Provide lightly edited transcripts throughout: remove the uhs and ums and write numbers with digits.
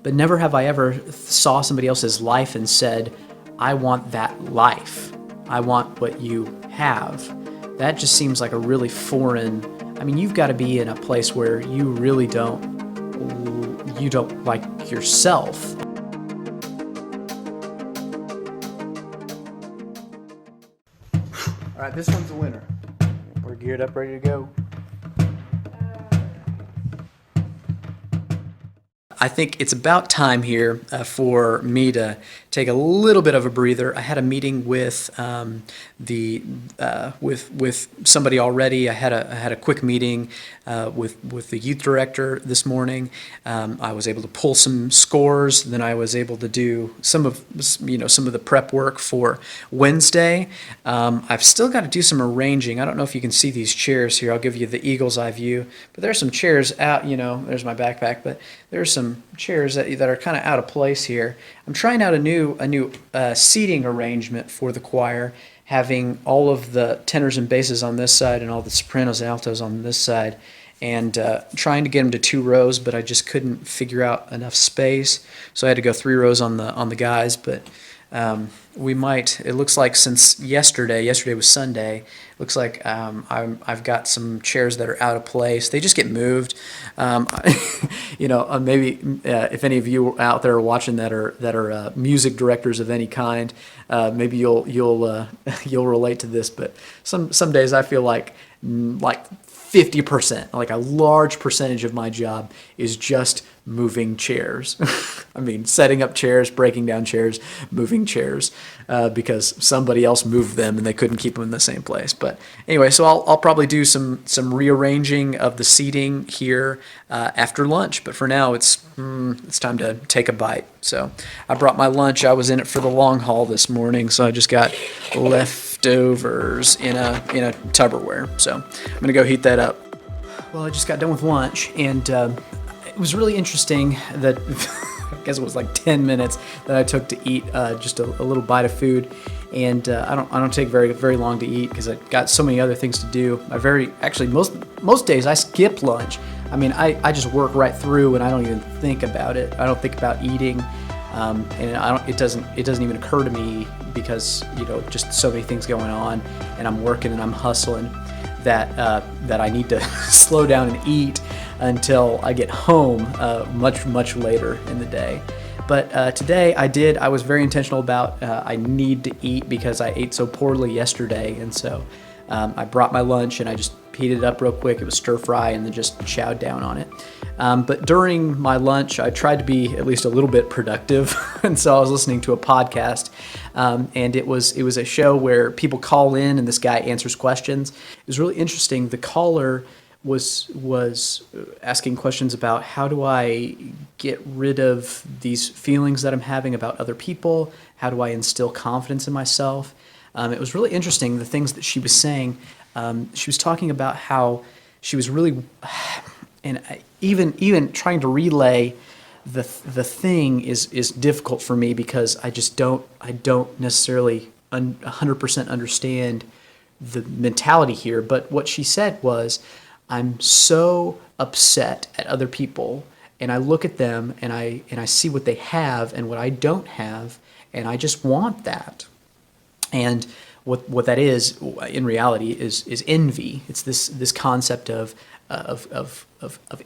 but never have I ever saw somebody else's life and said, I want that life. I want what you have. That just seems like a really foreign. I mean, you've got to be in a place where you really don't like yourself. All right, this one's a winner. We're geared up, ready to go. I think it's about time here for me to take a little bit of a breather. I had a meeting with with somebody already. I had a quick meeting with the youth director this morning. I was able to pull some scores. Then I was able to do some of the prep work for Wednesday. I've still got to do some arranging. I don't know if you can see these chairs here. I'll give you the eagle's eye view. But there's some chairs out. There's my backpack. But there's some chairs that are kind of out of place here. I'm trying out a new seating arrangement for the choir, having all of the tenors and basses on this side and all the sopranos and altos on this side, and trying to get them to 2 rows, but I just couldn't figure out enough space, so I had to go 3 rows on the guys. But we might. It looks like since yesterday was Sunday. It looks like I've got some chairs that are out of place. They just get moved. Maybe if any of you out there are watching that are music directors of any kind, maybe you'll relate to this. But some days I feel like 50%, like a large percentage of my job is just moving chairs. I mean, setting up chairs, breaking down chairs, moving chairs, because somebody else moved them and they couldn't keep them in the same place. But anyway, so I'll probably do some rearranging of the seating here after lunch. But for now, it's time to take a bite. So I brought my lunch. I was in it for the long haul this morning, so I just got leftovers in a Tupperware. So I'm gonna go heat that up. Well, I just got done with lunch, and it was really interesting that I guess it was like 10 minutes that I took to eat just a little bite of food, and I don't take very long to eat because I've got so many other things to do. Most days I skip lunch. I mean, I just work right through and I don't even think about it. I don't think about eating, and it doesn't even occur to me because just so many things going on, and I'm working and I'm hustling that I need to slow down and eat until I get home much later in the day. But today I was very intentional about I need to eat because I ate so poorly yesterday, and so I brought my lunch and I just heated it up real quick. It was stir fry and then just chowed down on it. But during my lunch, I tried to be at least a little bit productive, and so I was listening to a podcast, and it was a show where people call in and this guy answers questions. It was really interesting. The caller was asking questions about how do I get rid of these feelings that I'm having about other people? How do I instill confidence in myself? It was really interesting, the things that she was saying. She was talking about how she was really, and even trying to relay the thing is difficult for me because I don't necessarily 100% understand the mentality here. But what she said was, I'm so upset at other people, and I look at them and I see what they have and what I don't have, and I just want that. And what that is in reality is envy. It's this concept of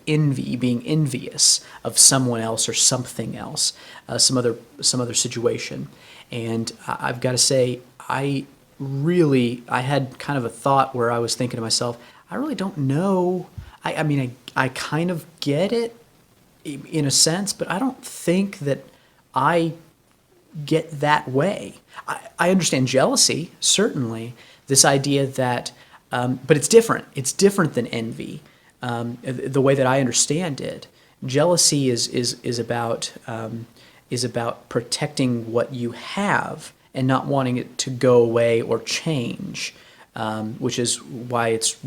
envy, being envious of someone else or something else, some other situation. And I've got to say, I had kind of a thought where I was thinking to myself, I really don't know. I mean, I kind of get it in a sense, but I don't think that I get that way. I understand jealousy, certainly, this idea that, but it's different. It's different than envy. The way that I understand it, jealousy is about protecting what you have and not wanting it to go away or change, which is why it's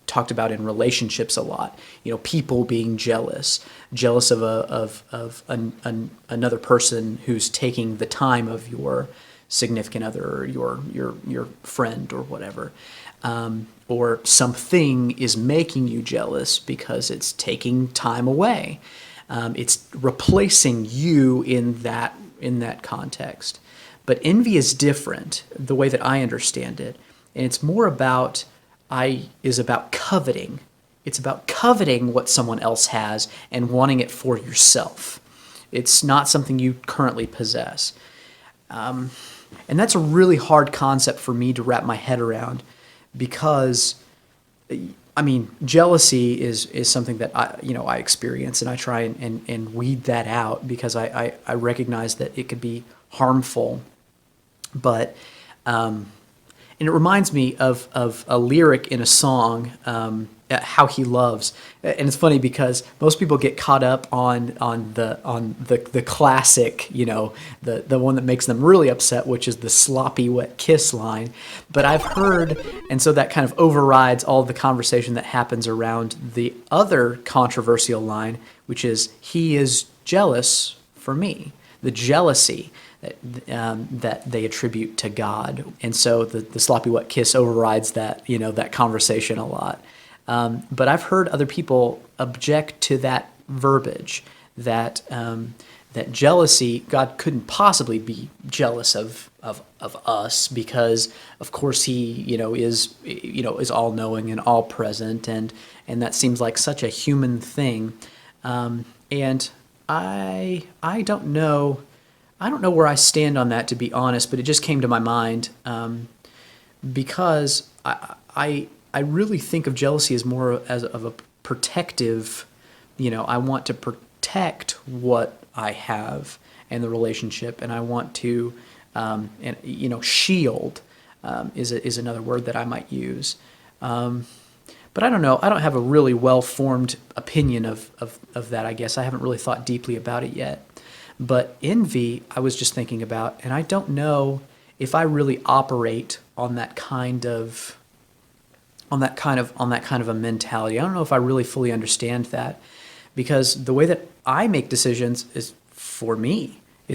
talked about in relationships a lot. People being jealous of another person who's taking the time of your significant other or your friend or whatever, or something is making you jealous because it's taking time away. It's replacing you in that context. But envy is different, the way that I understand it, and it's more about coveting. It's about coveting what someone else has and wanting it for yourself. It's not something you currently possess. And that's a really hard concept for me to wrap my head around because, I mean, jealousy is something that I experience, and I try and weed that out because I recognize that it could be harmful. But and it reminds me of a lyric in a song, "How He Loves," and it's funny because most people get caught up on the classic, the one that makes them really upset, which is the sloppy wet kiss line. But I've heard, and so that kind of overrides all the conversation that happens around the other controversial line, which is "He is jealous for me." The jealousy that they attribute to God, and so the sloppy wet kiss overrides that conversation a lot. But I've heard other people object to that verbiage, that jealousy, God couldn't possibly be jealous of us because of course He is all knowing and all present, and that seems like such a human thing, and I don't know. I don't know where I stand on that, to be honest, but it just came to my mind because I really think of jealousy as more as of a protective. I want to protect what I have and the relationship, and I want to shield is another word that I might use. But I don't know. I don't have a really well-formed opinion of that, I guess. I haven't really thought deeply about it yet. But envy, I was just thinking about, and I don't know if I really operate on that kind of a mentality. I don't know if I really fully understand that, because the way that I make decisions is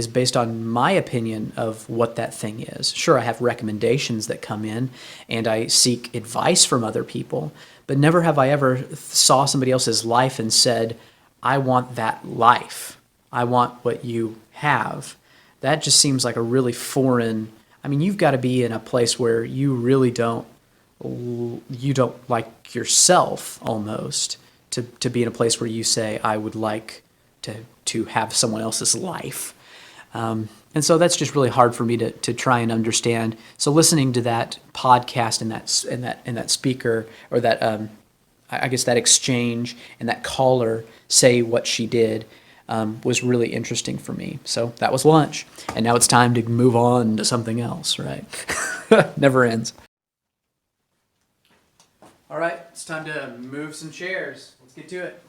based on my opinion of what that thing is. Sure, I have recommendations that come in, and I seek advice from other people, but never have I ever saw somebody else's life and said, I want that life. I want what you have. That just seems like a really foreign. I mean, you've got to be in a place where you really don't like yourself almost to be in a place where you say, I would like to have someone else's life. And so that's just really hard for me to try and understand. So listening to that podcast and that speaker, or that I guess that exchange, and that caller say what she did, was really interesting for me. So that was lunch, and now it's time to move on to something else, right? Never ends. All right, it's time to move some chairs. Let's get to it.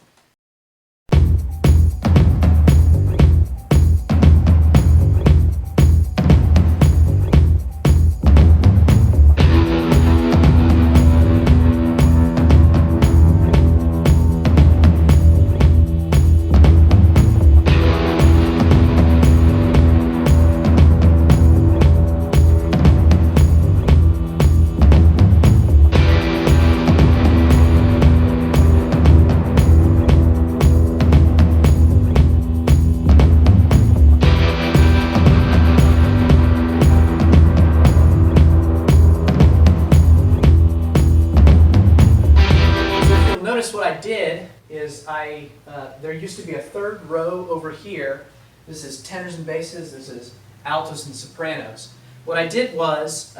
What I did is there used to be a third row over here. This is tenors and basses. This is altos and sopranos. What I did was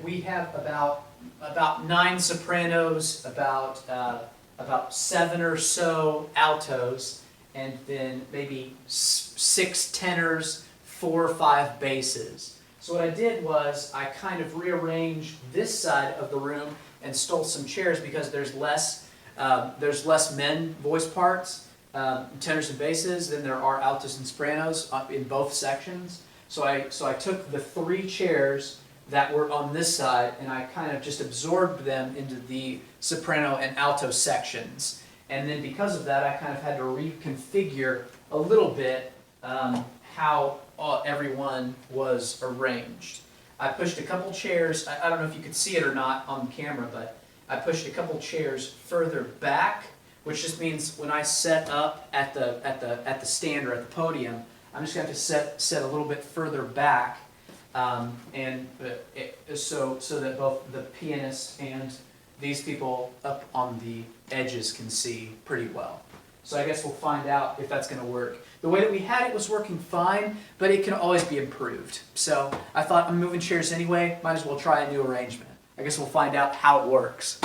we have about 9 sopranos, about 7 or so altos, and then maybe 6 tenors, 4 or 5 basses. So what I did was I kind of rearranged this side of the room and stole some chairs because there's less men voice parts, tenors and basses, than there are altos and sopranos in both sections. So I took the 3 chairs that were on this side and I kind of just absorbed them into the soprano and alto sections. And then because of that, I kind of had to reconfigure a little bit how everyone was arranged. I pushed a couple chairs, I don't know if you could see it or not on the camera, but I pushed a couple chairs further back which just means when I set up at the stand or at the podium, I'm just going to have to set a little bit further back, so that both the pianist and these people up on the edges can see pretty well. So I guess we'll find out if that's going to work. The way that we had it was working fine, but it can always be improved. So I thought, I'm moving chairs anyway, might as well try a new arrangement. I guess we'll find out how it works.